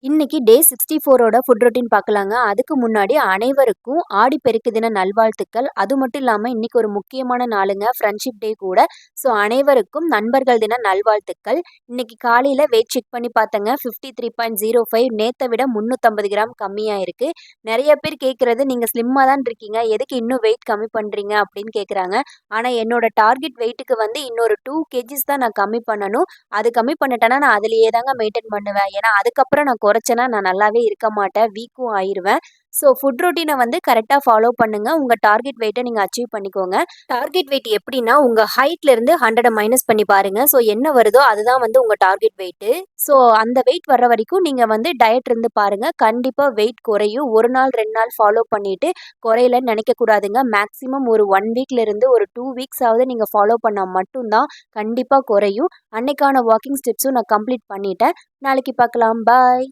இன்னைக்கு டே 64ஓட food routine பார்க்கலாங்க. அதுக்கு முன்னாடி அனைவருக்கும் ஆடிப்பெருக்கு தின நல்வாழ்த்துக்கள். அது மட்டும் இல்லாம இன்னைக்கு ஒரு முக்கியமான நாளுங்க. ஃப்ரெண்ட்ஷிப் டே கூட. ஸோ அனைவருக்கும் நண்பர்கள் தின நல்வாழ்த்துக்கள். இன்னைக்கு காலையில வெயிட் செக் பண்ணி பார்த்தேங்க. 53.05 நேத்த விட 350 கிராம் கம்மியா இருக்கு. நெறைய பேர் கேட்கறது, "நீங்க ஸ்லிம்மா தான் இருக்கீங்க. எதுக்கு இன்னும் வெயிட் கம்மி பண்றீங்க?" அப்படின்னு கேட்குறாங்க. ஆனா என்னோட டார்கெட் வெயிட்டுக்கு வந்து இன்னொரு 2 கேஜிஸ் தான் நான் கம்மி பண்ணணும். அது கம்மி பண்ணிட்டேன்னா நான் அதிலேயே தாங்க மெயின்டெயின் பண்ணுவேன். ஏன்னா அதுக்கப்புறம் நான் குறைச்சேன்னா நான் நல்லாவே இருக்க மாட்டேன். வீக்கும் ஆயிருவேன். ஸோ ஃபுட் ரொட்டீன வந்து கரெக்ட்டா ஃபாலோ பண்ணுங்க. உங்க டார்கெட் வெயிட்ட நீங்க அச்சீவ் பண்ணிக்கோங்க. டார்கெட் வெயிட் எப்படின்னா, உங்க ஹைட்லேருந்து 100 மைனஸ் பண்ணி பாருங்க. ஸோ என்ன வருதோ அதுதான் வந்து உங்க டார்கெட் வெயிட்டு. ஸோ அந்த வெயிட் வர்ற வரைக்கும் நீங்க வந்து டயட் இருந்து பாருங்க. கண்டிப்பா வெயிட் குறையும். 1 நாள் 2 நாள் ஃபாலோ பண்ணிட்டு குறையலன்னு நினைக்கக்கூடாதுங்க. மேக்ஸிமம் ஒரு 1 வீக்ல இருந்து ஒரு 2 வீக்ஸ் ஆவது நீங்க ஃபாலோ பண்ணா மட்டும் தான் கண்டிப்பா குறையும். அன்னைக்கான வாக்கிங் ஸ்டெப்ஸும் நான் கம்ப்ளீட் பண்ணிட்டேன். நாளைக்கு பார்க்கலாம். பாய்.